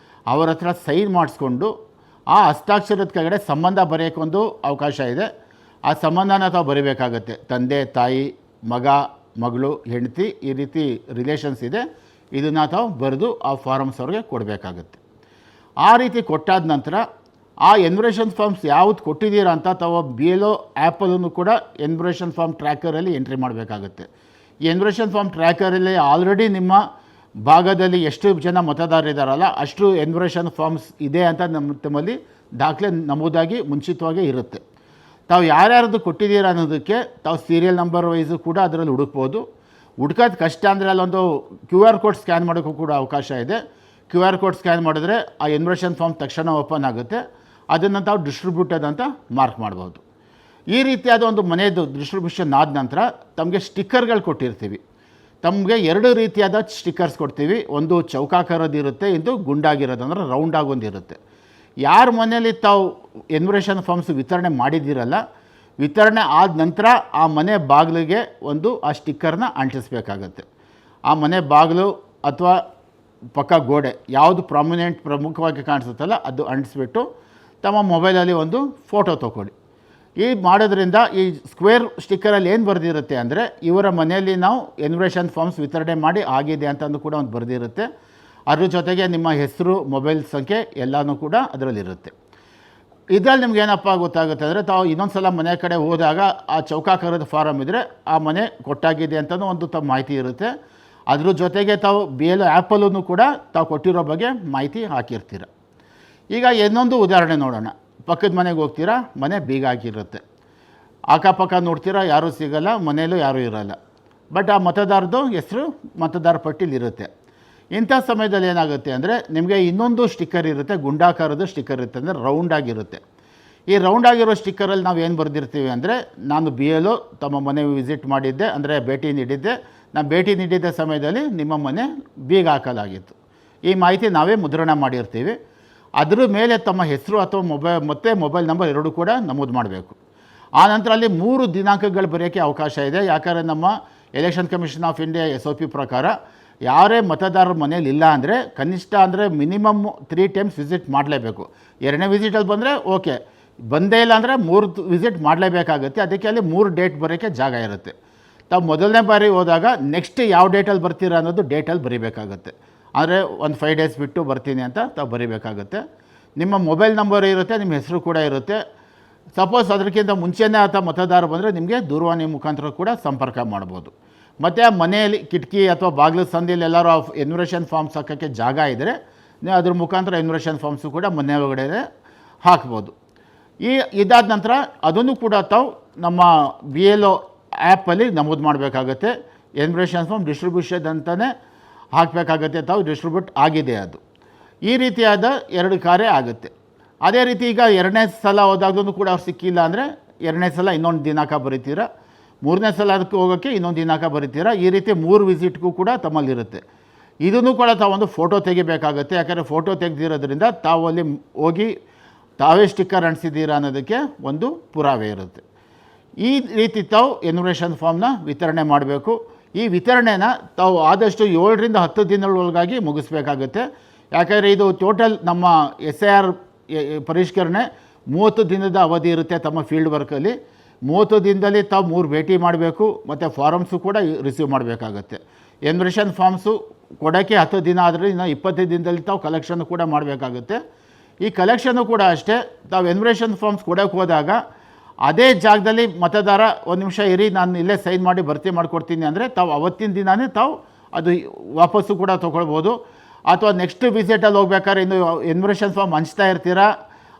ಅವ್ರ ಹತ್ರ ಸೈನ್ ಮಾಡಿಸ್ಕೊಂಡು ಆ ಹಸ್ತಾಕ್ಷರದ ಕೆಳಗಡೆ ಸಂಬಂಧ ಬರೆಯೋಕ್ಕೊಂದು ಅವಕಾಶ ಇದೆ. ಆ ಸಂಬಂಧನ ತಾವು ಬರೀಬೇಕಾಗತ್ತೆ. ತಂದೆ ತಾಯಿ, ಮಗ, ಮಗಳು, ಹೆಂಡತಿ, ಈ ರೀತಿ ರಿಲೇಷನ್ಸ್ ಇದೆ. ಇದನ್ನು ತಾವು ಬರೆದು ಆ ಫಾರಮ್ಸ್ ಅವ್ರಿಗೆ ಕೊಡಬೇಕಾಗತ್ತೆ. ಆ ರೀತಿ ಕೊಟ್ಟಾದ ನಂತರ ಆ ಎನ್ಯುಮರೇಷನ್ ಫಾರ್ಮ್ಸ್ ಯಾವುದು ಕೊಟ್ಟಿದ್ದೀರಾ ಅಂತ ತಾವು BLO ಆ್ಯಪಲ್ಲೂ ಕೂಡ ಎನ್ಯುಮರೇಷನ್ ಫಾರ್ಮ್ ಟ್ರ್ಯಾಕರಲ್ಲಿ ಎಂಟ್ರಿ ಮಾಡಬೇಕಾಗತ್ತೆ. ಈ ಎನ್ಯುಮರೇಷನ್ ಫಾರ್ಮ್ ಟ್ರ್ಯಾಕರಲ್ಲಿ ಆಲ್ರೆಡಿ ನಿಮ್ಮ ಭಾಗದಲ್ಲಿ ಎಷ್ಟು ಜನ ಮತದಾರರಿದ್ದಾರಲ್ಲ ಅಷ್ಟು ಎನ್ಯುಮರೇಷನ್ ಫಾರ್ಮ್ಸ್ ಇದೆ ಅಂತ ನಮ್ಮಲ್ಲಿ ದಾಖಲೆ ನಮೂದಾಗಿ ಮುಂಚಿತವಾಗಿ ಇರುತ್ತೆ. ತಾವು ಯಾರ್ಯಾರದ್ದು ಕೊಟ್ಟಿದ್ದೀರಾ ಅನ್ನೋದಕ್ಕೆ ತಾವು ಸೀರಿಯಲ್ ನಂಬರ್ ವೈಸು ಕೂಡ ಅದರಲ್ಲಿ ಹುಡುಕ್ಬೋದು. ಹುಡ್ಕೋದು ಕಷ್ಟ ಅಂದರೆ ಅಲ್ಲೊಂದು QR ಕೋಡ್ ಸ್ಕ್ಯಾನ್ ಮಾಡೋಕ್ಕೂ ಕೂಡ ಅವಕಾಶ ಇದೆ. QR ಕೋಡ್ ಸ್ಕ್ಯಾನ್ ಮಾಡಿದ್ರೆ ಆ ಎನ್ಯುಮರೇಷನ್ ಫಾರ್ಮ್ ತಕ್ಷಣ ಓಪನ್ ಆಗುತ್ತೆ. ಅದನ್ನು ತಾವು ಡಿಸ್ಟ್ರಿಬ್ಯೂಟೆಡ್ ಅಂತ ಮಾರ್ಕ್ ಮಾಡ್ಬೋದು. ಈ ರೀತಿಯಾದ ಒಂದು ಮನೆಯದು ಡಿಸ್ಟ್ರಿಬ್ಯೂಷನ್ ಆದ ನಂತರ ತಮಗೆ ಸ್ಟಿಕ್ಕರ್ಗಳು ಕೊಟ್ಟಿರ್ತೀವಿ. ತಮಗೆ 2 ರೀತಿಯಾದ ಸ್ಟಿಕ್ಕರ್ಸ್ ಕೊಡ್ತೀವಿ. ಒಂದು ಚೌಕಾಕಾರದಿರುತ್ತೆ, ಇದು ಗುಂಡಾಗಿರೋದು ಅಂದರೆ ರೌಂಡಾಗಿ ಒಂದಿರುತ್ತೆ. ಯಾರ ಮನೆಯಲ್ಲಿ ತಾವು ಎನ್ಯುಮರೇಷನ್ ಫಾರ್ಮ್ಸ್ ವಿತರಣೆ ಮಾಡಿದ್ದೀರಲ್ಲ, ವಿತರಣೆ ಆದ ನಂತರ ಆ ಮನೆ ಬಾಗಿಲಿಗೆ ಒಂದು ಆ ಸ್ಟಿಕ್ಕರ್ನ ಅಂಟಿಸ್ಬೇಕಾಗತ್ತೆ. ಆ ಮನೆ ಬಾಗಿಲು ಅಥವಾ ಪಕ್ಕ ಗೋಡೆ ಯಾವುದು ಪ್ರಮುಖವಾಗಿ ಕಾಣಿಸುತ್ತಲ್ಲ ಅದು ಅಂಟಿಸ್ಬಿಟ್ಟು ತಮ್ಮ ಮೊಬೈಲಲ್ಲಿ ಒಂದು ಫೋಟೋ ತೊಗೊಳ್ಳಿ. ಈ ಮಾಡೋದ್ರಿಂದ ಈ ಸ್ಕ್ವೇರ್ ಸ್ಟಿಕ್ಕರಲ್ಲಿ ಏನು ಬರೆದಿರುತ್ತೆ ಅಂದರೆ ಇವರ ಮನೆಯಲ್ಲಿ ನಾವು ಎನ್ಯುಮರೇಷನ್ ಫಾರ್ಮ್ಸ್ ವಿತರಣೆ ಮಾಡಿ ಆಗಿದೆ ಅಂತಂದು ಕೂಡ ಒಂದು ಬರೆದಿರುತ್ತೆ. ಅದ್ರ ಜೊತೆಗೆ ನಿಮ್ಮ ಹೆಸರು, ಮೊಬೈಲ್ ಸಂಖ್ಯೆ ಎಲ್ಲನೂ ಕೂಡ ಅದರಲ್ಲಿರುತ್ತೆ. ಇದರಲ್ಲಿ ನಿಮ್ಗೆ ಏನಪ್ಪ ಗೊತ್ತಾಗುತ್ತೆ ಅಂದರೆ ತಾವು ಇನ್ನೊಂದು ಸಲ ಮನೆ ಕಡೆ ಹೋದಾಗ ಆ ಚೌಕಾಕಾರದ ಫಾರಮ್ ಇದ್ದರೆ ಆ ಮನೆ ಕೊಟ್ಟಾಗಿದೆ ಅಂತಲೂ ಒಂದು ತಮ್ಮ ಮಾಹಿತಿ ಇರುತ್ತೆ. ಅದ್ರ ಜೊತೆಗೆ ತಾವು BLO ಆ್ಯಪಲ್ಲೂ ಕೂಡ ತಾವು ಕೊಟ್ಟಿರೋ ಬಗ್ಗೆ ಮಾಹಿತಿ ಹಾಕಿರ್ತೀರ. ಈಗ ಇನ್ನೊಂದು ಉದಾಹರಣೆ ನೋಡೋಣ. ಪಕ್ಕದ ಮನೆಗೆ ಹೋಗ್ತೀರಾ, ಮನೆ ಬೀಗ ಹಾಕಿರುತ್ತೆ. ಅಕ್ಕಪಕ್ಕ ನೋಡ್ತೀರಾ, ಯಾರೂ ಸಿಗಲ್ಲ, ಮನೆಯಲ್ಲೂ ಯಾರೂ ಇರೋಲ್ಲ. ಬಟ್ ಆ ಮತದಾರದ್ದು ಹೆಸರು ಮತದಾರ ಪಟ್ಟಿಲಿರುತ್ತೆ. ಇಂಥ ಸಮಯದಲ್ಲಿ ಏನಾಗುತ್ತೆ ಅಂದರೆ ನಿಮಗೆ ಇನ್ನೊಂದು ಸ್ಟಿಕ್ಕರ್ ಇರುತ್ತೆ, ಗುಂಡಾಕಾರದ ಸ್ಟಿಕ್ಕರ್ ಇರುತ್ತೆ, ಅಂದರೆ ರೌಂಡಾಗಿರುತ್ತೆ. ಈ ರೌಂಡಾಗಿರೋ ಸ್ಟಿಕ್ಕರಲ್ಲಿ ನಾವು ಏನು ಬರೆದಿರ್ತೀವಿ ಅಂದರೆ ನಾನು BLO ತಮ್ಮ ಮನೆ ವಿಸಿಟ್ ಮಾಡಿದ್ದೆ, ಅಂದರೆ ಭೇಟಿ ನೀಡಿದ್ದೆ, ನಾನು ಭೇಟಿ ನೀಡಿದ್ದ ಸಮಯದಲ್ಲಿ ನಿಮ್ಮ ಮನೆ ಬೀಗ ಹಾಕಲಾಗಿತ್ತು. ಈ ಮಾಹಿತಿ ನಾವೇ ಮುದ್ರಣ ಮಾಡಿರ್ತೀವಿ. ಅದರ ಮೇಲೆ ತಮ್ಮ ಹೆಸರು ಅಥವಾ ಮೊಬೈಲ್ ನಂಬರ್ ಎರಡೂ ಕೂಡ ನಮೂದು ಮಾಡಬೇಕು. ಆನಂತರ ಅಲ್ಲಿ 3 ದಿನಾಂಕಗಳು ಬರೆಯೋಕ್ಕೆ ಅವಕಾಶ ಇದೆ. ಯಾಕಂದರೆ ನಮ್ಮ election commission of India SOP ಪ್ರಕಾರ ಯಾರೇ ಮತದಾರರ ಮನೇಲಿ ಇಲ್ಲ ಅಂದರೆ ಕನಿಷ್ಠ ಅಂದರೆ ಮಿನಿಮಮ್ 3 ಟೈಮ್ಸ್ ವಿಸಿಟ್ ಮಾಡಲೇಬೇಕು. 2ನೇ ವಿಸಿಟಲ್ಲಿ ಬಂದರೆ ಓಕೆ, ಬಂದೇ ಇಲ್ಲ ಅಂದರೆ 3 ವಿಸಿಟ್ ಮಾಡಲೇಬೇಕಾಗುತ್ತೆ. ಅದಕ್ಕೆ ಅಲ್ಲಿ 3 ಡೇಟ್ ಬರೋಕ್ಕೆ ಜಾಗ ಇರುತ್ತೆ. ತಾವು ಮೊದಲನೇ ಬಾರಿ ಹೋದಾಗ ನೆಕ್ಸ್ಟ್ ಯಾವ ಡೇಟಲ್ಲಿ ಬರ್ತೀರಾ ಅನ್ನೋದು ಡೇಟಲ್ಲಿ ಬರೀಬೇಕಾಗುತ್ತೆ. ಅಂದರೆ ಒಂದು 5 ಡೇಸ್ ಬಿಟ್ಟು ಬರ್ತೀನಿ ಅಂತ ತಾವು ಬರೀಬೇಕಾಗುತ್ತೆ. ನಿಮ್ಮ ಮೊಬೈಲ್ ನಂಬರ್ ಇರುತ್ತೆ, ನಿಮ್ಮ ಹೆಸರು ಕೂಡ ಇರುತ್ತೆ. ಸಪೋಸ್ ಅದಕ್ಕಿಂತ ಮುಂಚೆನೇ ಅಥವಾ ಮತದಾರ ಬಂದರೆ ನಿಮಗೆ ದೂರವಾಣಿ ಮುಖಾಂತರ ಕೂಡ ಸಂಪರ್ಕ ಮಾಡ್ಬೋದು. ಮತ್ತು ಆ ಮನೆಯಲ್ಲಿ ಕಿಟಕಿ ಅಥವಾ ಬಾಗಿಲು ಸಂದಿಯಲ್ಲಿ ಎಲ್ಲರೂ ಎನ್ಯುಮರೇಷನ್ ಫಾರ್ಮ್ಸ್ ಹಾಕೋಕ್ಕೆ ಜಾಗ ಇದ್ದರೆ ನೀವು ಅದ್ರ ಮುಖಾಂತರ ಎನ್ಯುಮರೇಷನ್ ಫಾರ್ಮ್ಸು ಕೂಡ ಮನೆ ಒಳಗಡೆ ಹಾಕ್ಬೋದು. ಇದಾದ ನಂತರ ಅದನ್ನು ಕೂಡ ತಾವು ನಮ್ಮ BLO ಆ್ಯಪಲ್ಲಿ ನಮೂದು ಮಾಡಬೇಕಾಗತ್ತೆ. ಎನ್ಯುಮರೇಷನ್ ಫಾರ್ಮ್ ಡಿಸ್ಟ್ರಿಬ್ಯೂಷನ್ ಅಂತಲೇ ಹಾಕಬೇಕಾಗತ್ತೆ. ತಾವು ಡಿಸ್ಟ್ರಿಬ್ಯೂಟ್ ಆಗಿದೆ ಅದು. ಈ ರೀತಿಯಾದ 2 ಕಾರ್ಯ ಆಗುತ್ತೆ. ಅದೇ ರೀತಿ ಈಗ 2ನೇ ಸಲ ಹೋದಾಗೂ ಕೂಡ ಅವ್ರು ಸಿಕ್ಕಿಲ್ಲ ಅಂದರೆ 2ನೇ ಸಲ ಇನ್ನೊಂದು ದಿನಾಂಕ ಬರೀತೀರಾ, 3ನೇ ಸಲ ಅದಕ್ಕೆ ಹೋಗೋಕ್ಕೆ ಇನ್ನೊಂದು ದಿನಾಂಕ ಬರೀತೀರಾ. ಈ ರೀತಿ 3 ವಿಸಿಟ್ಗೂ ಕೂಡ ತಮ್ಮಲ್ಲಿರುತ್ತೆ. ಇದನ್ನು ಕೂಡ ತಾವೊಂದು ಫೋಟೋ ತೆಗಿಬೇಕಾಗುತ್ತೆ. ಯಾಕಂದರೆ ಫೋಟೋ ತೆಗೆದಿರೋದ್ರಿಂದ ತಾವು ಅಲ್ಲಿ ಹೋಗಿ ತಾವೇ ಸ್ಟಿಕ್ಕರ್ ಅಂಟಿಸಿದ್ದೀರಾ ಅನ್ನೋದಕ್ಕೆ ಒಂದು ಪುರಾವೆ ಇರುತ್ತೆ. ಈ ರೀತಿ ತಾವು ಎನ್ಯುಮರೇಷನ್ ಫಾರ್ಮ್ನ ವಿತರಣೆ ಮಾಡಬೇಕು. ಈ ವಿತರಣೆನ ತಾವು ಆದಷ್ಟು 7ರಿಂದ 10 ದಿನಗಳೊಳಗಾಗಿ ಮುಗಿಸ್ಬೇಕಾಗುತ್ತೆ. ಯಾಕಂದರೆ ಇದು ಟೋಟಲ್ ನಮ್ಮ SIR ಪರಿಷ್ಕರಣೆ 30 ದಿನದ ಅವಧಿ ಇರುತ್ತೆ. ತಮ್ಮ ಫೀಲ್ಡ್ ವರ್ಕಲ್ಲಿ 30 ದಿನದಲ್ಲಿ ತಾವು 3 ಭೇಟಿ ಮಾಡಬೇಕು. ಮತ್ತು ಫಾರಮ್ಸು ಕೂಡ ರಿಸೀವ್ ಮಾಡಬೇಕಾಗತ್ತೆ. ಎನ್ಯುಮರೇಷನ್ ಫಾರ್ಮ್ಸು ಕೊಡೋಕ್ಕೆ 10 ದಿನ ಆದರೆ ಇನ್ನು 20 ದಿನದಲ್ಲಿ ತಾವು ಕಲೆಕ್ಷನ್ ಕೂಡ ಮಾಡಬೇಕಾಗುತ್ತೆ. ಈ ಕಲೆಕ್ಷನ್ನು ಕೂಡ ಅಷ್ಟೇ, ತಾವು ಎನ್ಯುಮರೇಷನ್ ಫಾರ್ಮ್ಸ್ ಕೊಡೋಕ್ಕೆ ಹೋದಾಗ ಅದೇ ಜಾಗದಲ್ಲಿ ಮತದಾರ ಒಂದು ನಿಮಿಷ ಇರಿ, ನಾನು ಇಲ್ಲೇ ಸೈನ್ ಮಾಡಿ ಭರ್ತಿ ಮಾಡಿಕೊಡ್ತೀನಿ ಅಂದರೆ ತಾವು ಅವತ್ತಿನ ದಿನವೇ ತಾವು ಅದು ವಾಪಸ್ಸು ಕೂಡ ತೊಗೊಳ್ಬೋದು. ಅಥವಾ ನೆಕ್ಸ್ಟ್ ವಿಸಿಟಲ್ಲಿ ಹೋಗ್ಬೇಕಾದ್ರೆ ಇನ್ನು ಎನ್ಯುಮರೇಷನ್ ಫಾರ್ಮ್ ಹಂಚ್ತಾ ಇರ್ತೀರಾ,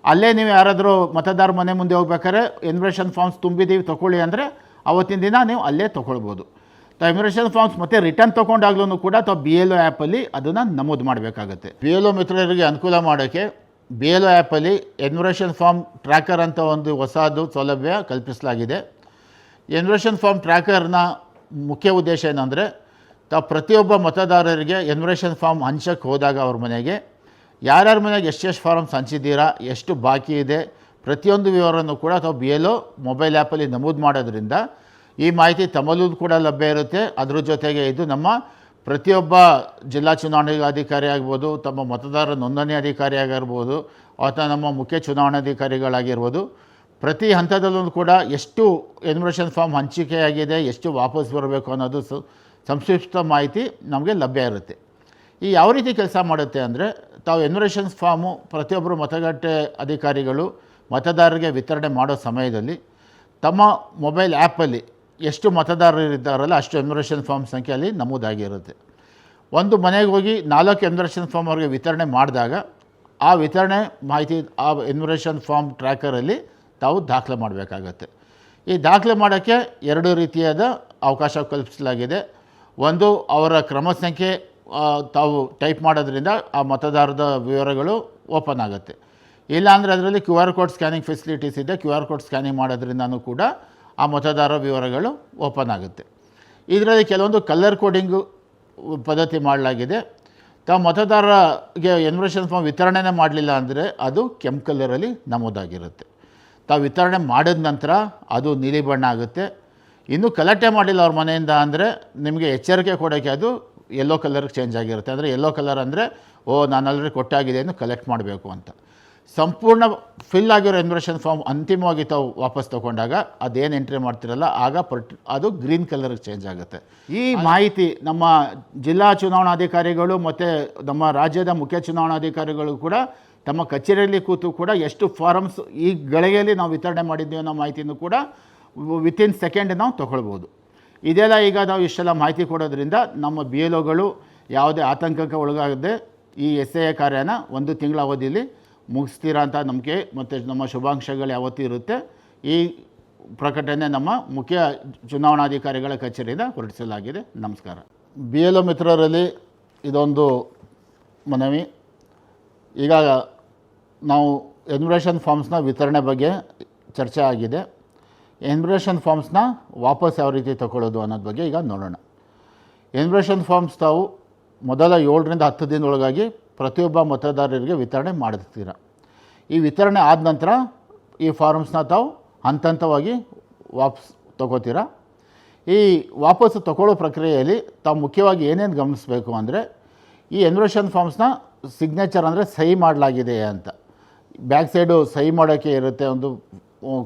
ಅಲ್ಲೇ ನೀವು ಯಾರಾದರೂ ಮತದಾರ ಮನೆ ಮುಂದೆ ಹೋಗ್ಬೇಕಾದ್ರೆ ಎನ್ಯುಮರೇಷನ್ ಫಾರ್ಮ್ಸ್ ತುಂಬಿದ್ದೀವಿ ತೊಗೊಳ್ಳಿ ಅಂದರೆ ಅವತ್ತಿನ ದಿನ ನೀವು ಅಲ್ಲೇ ತೊಗೊಳ್ಬೋದು. ಎನ್ಯುಮರೇಷನ್ ಫಾರ್ಮ್ಸ್ ಮತ್ತು ರಿಟರ್ನ್ ತೊಗೊಂಡಾಗ್ಲೂ ಕೂಡ ತಾವು BLO ಆ್ಯಪಲ್ಲಿ ಅದನ್ನು ನಮೂದು ಮಾಡಬೇಕಾಗತ್ತೆ. BLO ಮಿತ್ರರಿಗೆ ಅನುಕೂಲ ಮಾಡೋಕ್ಕೆ BLO ಆ್ಯಪಲ್ಲಿ ಎನ್ಯುಮರೇಷನ್ ಫಾರ್ಮ್ ಟ್ರ್ಯಾಕರ್ ಅಂತ ಒಂದು ಹೊಸದು ಸೌಲಭ್ಯ ಕಲ್ಪಿಸಲಾಗಿದೆ. ಎನ್ಯುಮರೇಷನ್ ಫಾರ್ಮ್ ಟ್ರ್ಯಾಕರ್ನ ಮುಖ್ಯ ಉದ್ದೇಶ ಏನಂದರೆ ತಾವು ಪ್ರತಿಯೊಬ್ಬ ಮತದಾರರಿಗೆ ಎನ್ಯುಮರೇಷನ್ ಫಾರ್ಮ್ ಹಂಚಕ್ಕೆ ಹೋದಾಗ ಅವ್ರ ಮನೆಗೆ ಯಾರ್ಯಾರ ಮನೆಗೆ ಎಷ್ಟೆಷ್ಟು ಫಾರ್ಮ್ಸ್ ಹಂಚಿದ್ದೀರಾ, ಎಷ್ಟು ಬಾಕಿ ಇದೆ, ಪ್ರತಿಯೊಂದು ವಿವರವನ್ನು ಕೂಡ ತಾವು BLO ಮೊಬೈಲ್ ಆ್ಯಪಲ್ಲಿ ನಮೂದು ಮಾಡೋದ್ರಿಂದ ಈ ಮಾಹಿತಿ ತಮ್ಮಲ್ಲೂ ಕೂಡ ಲಭ್ಯ ಇರುತ್ತೆ. ಅದ್ರ ಜೊತೆಗೆ ಇದು ನಮ್ಮ ಪ್ರತಿಯೊಬ್ಬ ಜಿಲ್ಲಾ ಚುನಾವಣಾಧಿಕಾರಿ ಆಗ್ಬೋದು, ತಮ್ಮ ಮತದಾರರ ನೋಂದಣಿ ಅಧಿಕಾರಿ ಆಗಿರ್ಬೋದು, ಅಥವಾ ನಮ್ಮ ಮುಖ್ಯ ಚುನಾವಣಾಧಿಕಾರಿಗಳಾಗಿರ್ಬೋದು, ಪ್ರತಿ ಹಂತದಲ್ಲೂ ಕೂಡ ಎಷ್ಟು ಎನ್ಯುಮರೇಷನ್ ಫಾರ್ಮ್ ಹಂಚಿಕೆಯಾಗಿದೆ, ಎಷ್ಟು ವಾಪಸ್ ಬರಬೇಕು ಅನ್ನೋದು ಸಂಕ್ಷಿಪ್ತ ಮಾಹಿತಿ ನಮಗೆ ಲಭ್ಯ ಇರುತ್ತೆ. ಈ ಯಾವ ರೀತಿ ಕೆಲಸ ಮಾಡುತ್ತೆ ಅಂದರೆ ತಾವು ಎನ್ಯುಮರೇಷನ್ ಫಾರ್ಮು ಪ್ರತಿಯೊಬ್ಬರು ಮತಗಟ್ಟೆ ಅಧಿಕಾರಿಗಳು ಮತದಾರರಿಗೆ ವಿತರಣೆ ಮಾಡೋ ಸಮಯದಲ್ಲಿ ತಮ್ಮ ಮೊಬೈಲ್ ಆ್ಯಪಲ್ಲಿ ಎಷ್ಟು ಮತದಾರರು ಇದ್ದಾರಲ್ಲ ಅಷ್ಟು ಎನ್ಯುಮರೇಷನ್ ಫಾರ್ಮ್ ಸಂಖ್ಯೆಯಲ್ಲಿ ನಮೂದಾಗಿರುತ್ತೆ. ಒಂದು ಮನೆಗೆ ಹೋಗಿ 4 ಎನ್ಯುಮರೇಷನ್ ಫಾರ್ಮ್ ಅವ್ರಿಗೆ ವಿತರಣೆ ಮಾಡಿದಾಗ ಆ ವಿತರಣೆ ಮಾಹಿತಿ ಆ ಎನ್ಯುಮರೇಷನ್ ಫಾರ್ಮ್ ಟ್ರ್ಯಾಕರಲ್ಲಿ ತಾವು ದಾಖಲೆ ಮಾಡಬೇಕಾಗತ್ತೆ. ಈ ದಾಖಲೆ ಮಾಡೋಕ್ಕೆ 2 ರೀತಿಯಾದ ಅವಕಾಶ ಕಲ್ಪಿಸಲಾಗಿದೆ. ಒಂದು, ಅವರ ಕ್ರಮ ಸಂಖ್ಯೆ ತಾವು ಟೈಪ್ ಮಾಡೋದ್ರಿಂದ ಆ ಮತದಾರರ ವಿವರಗಳು ಓಪನ್ ಆಗುತ್ತೆ. ಇಲ್ಲಾಂದರೆ ಅದರಲ್ಲಿ QR ಕೋಡ್ ಸ್ಕ್ಯಾನಿಂಗ್ ಫೆಸಿಲಿಟೀಸ್ ಇದೆ. QR ಕೋಡ್ ಸ್ಕ್ಯಾನಿಂಗ್ ಮಾಡೋದ್ರಿಂದನೂ ಕೂಡ ಆ ಮತದಾರ ವಿವರಗಳು ಓಪನ್ ಆಗುತ್ತೆ. ಇದರಲ್ಲಿ ಕೆಲವೊಂದು ಕಲರ್ ಕೋಡಿಂಗು ಪದ್ಧತಿ ಮಾಡಲಾಗಿದೆ. ತಾವು ಮತದಾರರಿಗೆ ಎನ್ಯುಮರೇಷನ್ ಫಾರ್ಮ್ ವಿತರಣೆನೇ ಮಾಡಲಿಲ್ಲ ಅಂದರೆ ಅದು ಕೆಂಪು ಕಲರಲ್ಲಿ ನಮೂದಾಗಿರುತ್ತೆ. ತಾವು ವಿತರಣೆ ಮಾಡಿದ ನಂತರ ಅದು ನೀಲಿ ಬಣ್ಣ ಆಗುತ್ತೆ. ಇನ್ನೂ ಕಲೆಕ್ಟೇ ಮಾಡಿಲ್ಲ ಅವ್ರ ಮನೆಯಿಂದ ಅಂದರೆ ನಿಮಗೆ ಎಚ್ಚರಿಕೆ ಕೊಡೋಕ್ಕೆ ಅದು ಯೆಲ್ಲೋ ಕಲರ್ಗೆ ಚೇಂಜ್ ಆಗಿರುತ್ತೆ. ಅಂದರೆ ಯೆಲ್ಲೋ ಕಲರ್ ಅಂದರೆ ನಾನು ಆಲ್ರೆಡಿ ಕೊಟ್ಟಾಗಿದೆ ಇನ್ನು ಕಲೆಕ್ಟ್ ಮಾಡಬೇಕು ಅಂತ. ಸಂಪೂರ್ಣ ಫಿಲ್ ಆಗಿರೋ ಎನ್ಯುಮರೇಷನ್ ಫಾರ್ಮ್ ಅಂತಿಮವಾಗಿ ತಾವು ವಾಪಸ್ ತೊಗೊಂಡಾಗ ಅದೇನು ಎಂಟ್ರಿ ಮಾಡ್ತಿರಲ್ಲ ಆಗ ಅದು ಗ್ರೀನ್ ಕಲರ್ಗೆ ಚೇಂಜ್ ಆಗುತ್ತೆ. ಈ ಮಾಹಿತಿ ನಮ್ಮ ಜಿಲ್ಲಾ ಚುನಾವಣಾಧಿಕಾರಿಗಳು ಮತ್ತು ನಮ್ಮ ರಾಜ್ಯದ ಮುಖ್ಯ ಚುನಾವಣಾಧಿಕಾರಿಗಳು ಕೂಡ ತಮ್ಮ ಕಚೇರಿಯಲ್ಲಿ ಕೂತು ಕೂಡ ಎಷ್ಟು ಫಾರಮ್ಸ್ ಈ ಗಳಿಗೆಯಲ್ಲಿ ನಾವು ವಿತರಣೆ ಮಾಡಿದ್ದೀವಿ ಅನ್ನೋ ಮಾಹಿತಿನೂ ಕೂಡ ವಿತಿನ್ ಸೆಕೆಂಡ್ ನಾವು ತೊಗೊಳ್ಬೋದು. ಇದೆಲ್ಲ ಈಗ ನಾವು ಇಷ್ಟೆಲ್ಲ ಮಾಹಿತಿ ಕೊಡೋದ್ರಿಂದ ನಮ್ಮ BLOಗಳು ಯಾವುದೇ ಆತಂಕಕ್ಕೆ ಒಳಗಾಗದೆ ಈ SIA ಕಾರ್ಯನ 1 ತಿಂಗಳ ಅವಧಿಯಲ್ಲಿ ಮುಗಿಸ್ತೀರಾ ಅಂತ ನಂಬಿಕೆ ಮತ್ತು ನಮ್ಮ ಶುಭಾಂಶಗಳು ಯಾವತ್ತೂ ಇರುತ್ತೆ. ಈ ಪ್ರಕಟಣೆ ನಮ್ಮ ಮುಖ್ಯ ಚುನಾವಣಾಧಿಕಾರಿಗಳ ಕಚೇರಿಯಿಂದ ಹೊರಡಿಸಲಾಗಿದೆ. ನಮಸ್ಕಾರ. BLO ಮಿತ್ರರಲ್ಲಿ ಇದೊಂದು ಮನವಿ. ಈಗ ನಾವು ಎನ್ಯುಮರೇಷನ್ ಫಾರ್ಮ್ಸ್ನ ವಿತರಣೆ ಬಗ್ಗೆ ಚರ್ಚೆ ಆಗಿದೆ. ಎನ್ಯುಮರೇಷನ್ ಫಾರ್ಮ್ಸ್ನ ವಾಪಸ್ ಯಾವ ರೀತಿ ತಗೊಳ್ಳೋದು ಅನ್ನೋದ್ರ ಬಗ್ಗೆ ಈಗ ನೋಡೋಣ. ಎನ್ಯುಮರೇಷನ್ ಫಾರ್ಮ್ಸ್ ತಾವು ಮೊದಲ 7ರಿಂದ 10 ದಿನದೊಳಗಾಗಿ ಪ್ರತಿಯೊಬ್ಬ ಮತದಾರರಿಗೆ ವಿತರಣೆ ಮಾಡಿರ್ತೀರ. ಈ ವಿತರಣೆ ಆದ ನಂತರ ಈ ಫಾರ್ಮ್ಸ್ನ ತಾವು ಹಂತ ಹಂತವಾಗಿ ವಾಪಸ್ ತೊಗೋತೀರ. ಈ ವಾಪಸ್ಸು ತಗೊಳ್ಳೋ ಪ್ರಕ್ರಿಯೆಯಲ್ಲಿ ತಾವು ಮುಖ್ಯವಾಗಿ ಏನೇನು ಗಮನಿಸಬೇಕು ಅಂದರೆ, ಈ ಎನ್ಯುಮರೇಷನ್ ಫಾರ್ಮ್ಸ್ನ ಸಿಗ್ನೇಚರ್ ಅಂದರೆ ಸಹಿ ಮಾಡಲಾಗಿದೆ ಅಂತ. ಬ್ಯಾಕ್ ಸೈಡು ಸಹಿ ಮಾಡೋಕ್ಕೆ ಇರುತ್ತೆ ಒಂದು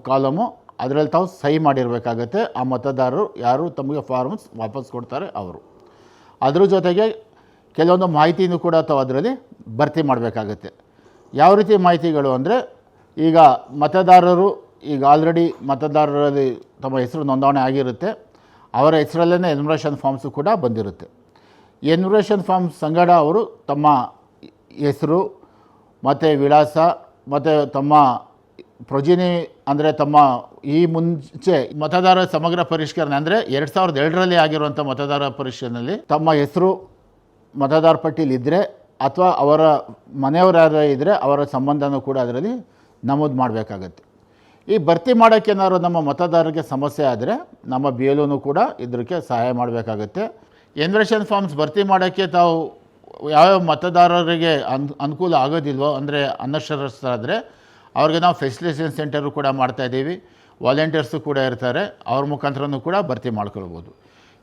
ಕಾಲಮು, ಅದರಲ್ಲಿ ತಾವು ಸಹಿ ಮಾಡಿರಬೇಕಾಗತ್ತೆ. ಆ ಮತದಾರರು ಯಾರು ತಮಗೆ ಫಾರ್ಮ್ಸ್ ವಾಪಸ್ ಕೊಡ್ತಾರೆ ಅವರು. ಅದ್ರ ಜೊತೆಗೆ ಕೆಲವೊಂದು ಮಾಹಿತಿನೂ ಕೂಡ ತಾವು ಅದರಲ್ಲಿ ಭರ್ತಿ ಮಾಡಬೇಕಾಗತ್ತೆ. ಯಾವ ರೀತಿ ಮಾಹಿತಿಗಳು ಅಂದರೆ, ಈಗ ಮತದಾರರು ಈಗ ಆಲ್ರೆಡಿ ಮತದಾರರಲ್ಲಿ ತಮ್ಮ ಹೆಸರು ನೋಂದಣಿ ಆಗಿರುತ್ತೆ, ಅವರ ಹೆಸರಲ್ಲೇ ಎನ್ಯುಮರೇಷನ್ ಫಾರ್ಮ್ಸು ಕೂಡ ಬಂದಿರುತ್ತೆ. ಎನ್ಯುಮರೇಷನ್ ಫಾರ್ಮ್ಸ್ ಸಂಗಡ ಅವರು ತಮ್ಮ ಹೆಸರು ಮತ್ತು ವಿಳಾಸ ಮತ್ತು ತಮ್ಮ ಪ್ರೊಜಿನಿ ಅಂದರೆ ತಮ್ಮ ಈ ಮುಂಚೆ ಮತದಾರರ ಸಮಗ್ರ ಪರಿಷ್ಕರಣೆ ಅಂದರೆ 2002ರಲ್ಲಿ ಆಗಿರುವಂಥ ಮತದಾರರ ಪರಿಷ್ಕರಣೆಯಲ್ಲಿ ತಮ್ಮ ಹೆಸರು ಮತದಾರ ಪಟ್ಟಿಲಿ ಇದ್ದರೆ ಅಥವಾ ಅವರ ಮನೆಯವರು ಯಾರು ಇದ್ದರೆ ಅವರ ಸಂಬಂಧನೂ ಕೂಡ ಅದರಲ್ಲಿ ನಮೂದು ಮಾಡಬೇಕಾಗತ್ತೆ. ಈ ಭರ್ತಿ ಮಾಡೋಕ್ಕೇನಾದ್ರು ನಮ್ಮ ಮತದಾರರಿಗೆ ಸಮಸ್ಯೆ ಆದರೆ ನಮ್ಮ ಬಿ ಎಲ್ ಒನೂ ಕೂಡ ಇದಕ್ಕೆ ಸಹಾಯ ಮಾಡಬೇಕಾಗತ್ತೆ. ಎನ್ಯುಮರೇಷನ್ ಫಾರ್ಮ್ಸ್ ಭರ್ತಿ ಮಾಡೋಕ್ಕೆ ತಾವು ಯಾವ್ಯಾವ ಮತದಾರರಿಗೆ ಅನುಕೂಲ ಆಗೋದಿಲ್ವೋ ಅಂದರೆ ಅನಕ್ಷರಸ್ಥರಾದರೆ ಅವ್ರಿಗೆ ನಾವು ಫೆಸಿಲಿಟೇಷನ್ ಸೆಂಟರು ಕೂಡ ಮಾಡ್ತಾಯಿದ್ದೀವಿ. ವಾಲಂಟಿಯರ್ಸು ಕೂಡ ಇರ್ತಾರೆ, ಅವ್ರ ಮುಖಾಂತರನೂ ಕೂಡ ಭರ್ತಿ ಮಾಡ್ಕೊಳ್ಬೋದು.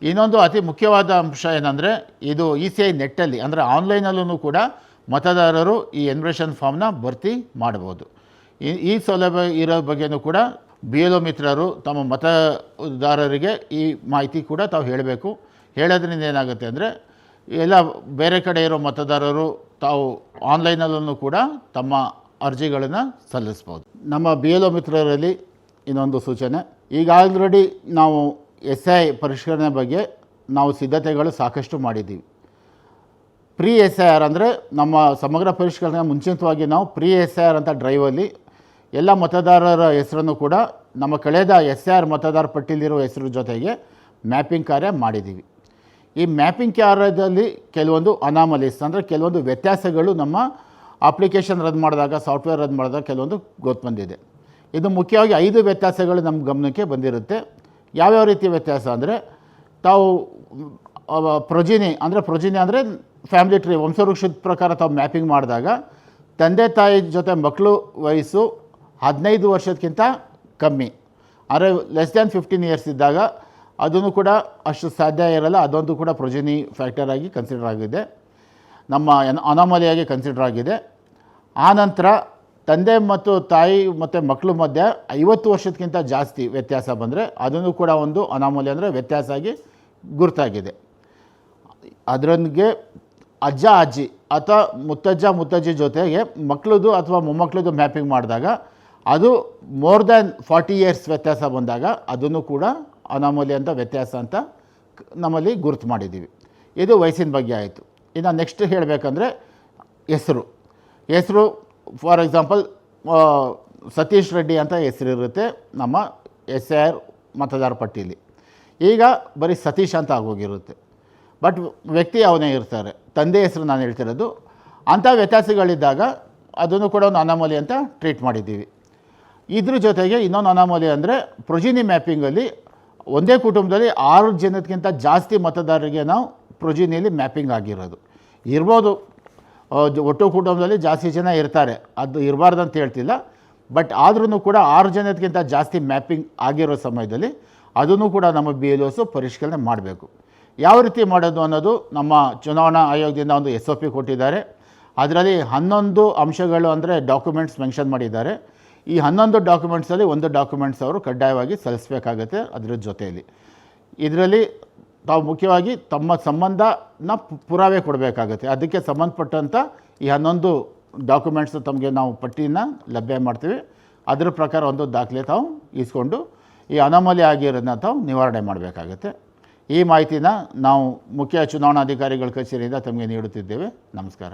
ಇನ್ನೊಂದು ಅತಿ ಮುಖ್ಯವಾದ ಅಂಶ ಏನಂದರೆ, ಇದು ECI ನೆಟ್ಟಲ್ಲಿ ಅಂದರೆ ಆನ್ಲೈನಲ್ಲೂ ಕೂಡ ಮತದಾರರು ಈ ಎನ್ಯುಮರೇಷನ್ ಫಾರ್ಮ್ನ ಭರ್ತಿ ಮಾಡ್ಬೋದು. ಈ ಸೌಲಭ್ಯ ಇರೋ ಬಗ್ಗೆಯೂ ಕೂಡ BLO ಮಿತ್ರರು ತಮ್ಮ ಮತದಾರರಿಗೆ ಈ ಮಾಹಿತಿ ಕೂಡ ತಾವು ಹೇಳಬೇಕು. ಹೇಳೋದ್ರಿಂದ ಏನಾಗುತ್ತೆ ಅಂದರೆ, ಎಲ್ಲ ಬೇರೆ ಕಡೆ ಇರೋ ಮತದಾರರು ತಾವು ಆನ್ಲೈನಲ್ಲೂ ಕೂಡ ತಮ್ಮ ಅರ್ಜಿಗಳನ್ನು ಸಲ್ಲಿಸ್ಬೋದು. ನಮ್ಮ BLO ಮಿತ್ರರಲ್ಲಿ ಇನ್ನೊಂದು ಸೂಚನೆ, ಈಗ ಆಲ್ರೆಡಿ ನಾವು SI ಪರಿಷ್ಕರಣೆ ಬಗ್ಗೆ ನಾವು ಸಿದ್ಧತೆಗಳು ಸಾಕಷ್ಟು ಮಾಡಿದ್ದೀವಿ. ಪ್ರೀ SIR ಅಂದರೆ ನಮ್ಮ ಸಮಗ್ರ ಪರಿಷ್ಕರಣೆ ಮುಂಚಿತವಾಗಿ ನಾವು ಪ್ರೀ SIR ಅಂತ ಡ್ರೈವಲ್ಲಿ ಎಲ್ಲ ಮತದಾರರ ಹೆಸರನ್ನು ಕೂಡ ನಮ್ಮ ಕಳೆದ SIR ಮತದಾರ ಪಟ್ಟಿಲಿರೋ ಹೆಸರು ಜೊತೆಗೆ ಮ್ಯಾಪಿಂಗ್ ಕಾರ್ಯ ಮಾಡಿದ್ದೀವಿ. ಈ ಮ್ಯಾಪಿಂಗ್ ಕಾರ್ಯದಲ್ಲಿ ಕೆಲವೊಂದು ಅನಾಮಲೀಸ್ ಅಂದರೆ ಕೆಲವೊಂದು ವ್ಯತ್ಯಾಸಗಳು ನಮ್ಮ ಅಪ್ಲಿಕೇಶನ್ ರದ್ದು ಮಾಡಿದಾಗ, ಸಾಫ್ಟ್ವೇರ್ ರದ್ದು ಮಾಡಿದಾಗ ಕೆಲವೊಂದು ಗೊತ್ತು ಬಂದಿದೆ. ಇದು ಮುಖ್ಯವಾಗಿ 5 ವ್ಯತ್ಯಾಸಗಳು ನಮ್ಮ ಗಮನಕ್ಕೆ ಬಂದಿರುತ್ತೆ. ಯಾವ್ಯಾವ ರೀತಿಯ ವ್ಯತ್ಯಾಸ ಅಂದರೆ, ತಾವು ಪ್ರೊಜಿನಿ ಅಂದರೆ ಫ್ಯಾಮಿಲಿ ಟ್ರೀ ವಂಶವೃಕ್ಷದ ಪ್ರಕಾರ ತಾವು ಮ್ಯಾಪಿಂಗ್ ಮಾಡಿದಾಗ ತಂದೆ ತಾಯಿ ಜೊತೆ ಮಕ್ಕಳು ವಯಸ್ಸು 15 ವರ್ಷಕ್ಕಿಂತ ಕಮ್ಮಿ ಅಂದರೆ ಲೆಸ್ ದ್ಯಾನ್ 15 ಇಯರ್ಸ್ ಇದ್ದಾಗ ಅದನ್ನು ಕೂಡ ಅಷ್ಟು ಸಾಧ್ಯ ಇರಲ್ಲ. ಅದೊಂದು ಕೂಡ ಪ್ರೊಜಿನಿ ಫ್ಯಾಕ್ಟರ್ ಆಗಿ ಕನ್ಸಿಡರ್ ಆಗಿದೆ, ನಮ್ಮ ಅನಾಮಲಿಯಾಗಿ ಕನ್ಸಿಡರ್ ಆಗಿದೆ. ಆನಂತರ ತಂದೆ ಮತ್ತು ತಾಯಿ ಮತ್ತು ಮಕ್ಕಳು ಮಧ್ಯೆ 50 ವರ್ಷಕ್ಕಿಂತ ಜಾಸ್ತಿ ವ್ಯತ್ಯಾಸ ಬಂದರೆ ಅದನ್ನು ಕೂಡ ಒಂದು ಅನಾಮಲಿ ಅಂದರೆ ವ್ಯತ್ಯಾಸ ಆಗಿ ಗುರುತಾಗಿದೆ. ಅದರೊಂದಿಗೆ ಅಜ್ಜ ಅಜ್ಜಿ ಅಥವಾ ಮುತ್ತಜ್ಜ ಮುತ್ತಜ್ಜಿ ಜೊತೆಗೆ ಮಕ್ಕಳದು ಅಥವಾ ಮೊಮ್ಮಕ್ಕಳದು ಮ್ಯಾಪಿಂಗ್ ಮಾಡಿದಾಗ ಅದು ಮೋರ್ ದ್ಯಾನ್ 40 ಇಯರ್ಸ್ ವ್ಯತ್ಯಾಸ ಬಂದಾಗ ಅದನ್ನು ಕೂಡ ಅನಾಮಲಿ ಅಂತ ವ್ಯತ್ಯಾಸ ಅಂತ ನಮ್ಮಲ್ಲಿ ಗುರುತು ಮಾಡಿದ್ದೀವಿ. ಇದು ವಯಸ್ಸಿನ ಬಗ್ಗೆ ಆಯಿತು. ಇನ್ನು ನೆಕ್ಸ್ಟ್ ಹೇಳಬೇಕಂದ್ರೆ ಹೆಸರು ಫಾರ್ ಎಕ್ಸಾಂಪಲ್ ಸತೀಶ್ ರೆಡ್ಡಿ ಅಂತ ಹೆಸರಿರುತ್ತೆ ನಮ್ಮ SIR ಮತದಾರ ಪಟ್ಟಿಲಿ. ಈಗ ಬರೀ ಸತೀಶ್ ಅಂತ ಆಗೋಗಿರುತ್ತೆ, ಬಟ್ ವ್ಯಕ್ತಿ ಅವನೇ ಇರ್ತಾರೆ, ತಂದೆ ಹೆಸರು ನಾನು ಹೇಳ್ತಿರೋದು. ಅಂಥ ವ್ಯತ್ಯಾಸಗಳಿದ್ದಾಗ ಅದನ್ನು ಕೂಡ ಒಂದು ಅನಾಮಲಿ ಅಂತ ಟ್ರೀಟ್ ಮಾಡಿದ್ದೀವಿ. ಇದ್ರ ಜೊತೆಗೆ ಇನ್ನೊಂದು ಅನಾಮಲಿ ಅಂದರೆ ಪ್ರೊಜಿನಿ ಮ್ಯಾಪಿಂಗಲ್ಲಿ ಒಂದೇ ಕುಟುಂಬದಲ್ಲಿ 6 ಜನಕ್ಕಿಂತ ಜಾಸ್ತಿ ಮತದಾರರಿಗೆ ನಾವು ಪ್ರೊಜಿನಿಯಲ್ಲಿ ಮ್ಯಾಪಿಂಗ್ ಆಗಿರೋದು ಇರ್ಬೋದು. ಒಟ್ಟು ಕುಟುಂಬದಲ್ಲಿ ಜಾಸ್ತಿ ಜನ ಇರ್ತಾರೆ, ಅದು ಇರಬಾರ್ದು ಅಂತ ಹೇಳ್ತಿಲ್ಲ, ಬಟ್ ಆದ್ರೂ ಕೂಡ 6 ಜನಕ್ಕಿಂತ ಜಾಸ್ತಿ ಮ್ಯಾಪಿಂಗ್ ಆಗಿರೋ ಸಮಯದಲ್ಲಿ ಅದನ್ನು ಕೂಡ ನಮ್ಮ BLOs ಪರಿಷ್ಕರಣೆ ಮಾಡಬೇಕು. ಯಾವ ರೀತಿ ಮಾಡೋದು ಅನ್ನೋದು ನಮ್ಮ ಚುನಾವಣಾ ಆಯೋಗದಿಂದ ಒಂದು SOP ಕೊಟ್ಟಿದ್ದಾರೆ. ಅದರಲ್ಲಿ 11 ಅಂಶಗಳು ಅಂದರೆ ಡಾಕ್ಯುಮೆಂಟ್ಸ್ ಮೆನ್ಷನ್ ಮಾಡಿದ್ದಾರೆ. ಈ 11 ಡಾಕ್ಯುಮೆಂಟ್ಸಲ್ಲಿ ಒಂದು ಡಾಕ್ಯುಮೆಂಟ್ಸ್ ಅವರು ಕಡ್ಡಾಯವಾಗಿ ಸಲ್ಲಿಸಬೇಕಾಗತ್ತೆ. ಅದರ ಜೊತೆಯಲ್ಲಿ ಇದರಲ್ಲಿ ತಾವು ಮುಖ್ಯವಾಗಿ ತಮ್ಮ ಸಂಬಂಧನ ಪುರಾವೆ ಕೊಡಬೇಕಾಗತ್ತೆ. ಅದಕ್ಕೆ ಸಂಬಂಧಪಟ್ಟಂಥ ಈ 11 ಡಾಕ್ಯುಮೆಂಟ್ಸ್ ತಮಗೆ ನಾವು ಪಟ್ಟಿನ ಲಭ್ಯ ಮಾಡ್ತೀವಿ. ಅದರ ಪ್ರಕಾರ ಒಂದು ದಾಖಲೆ ತಾವು ಇಸ್ಕೊಂಡು ಈ ಅನಾಮಲಿ ಆಗಿರೋದನ್ನ ತಾವು ನಿವಾರಣೆ ಮಾಡಬೇಕಾಗತ್ತೆ. ಈ ಮಾಹಿತಿನ ನಾವು ಮುಖ್ಯ ಚುನಾವಣಾಧಿಕಾರಿಗಳ ಕಚೇರಿಯಿಂದ ತಮಗೆ ನೀಡುತ್ತಿದ್ದೇವೆ. ನಮಸ್ಕಾರ.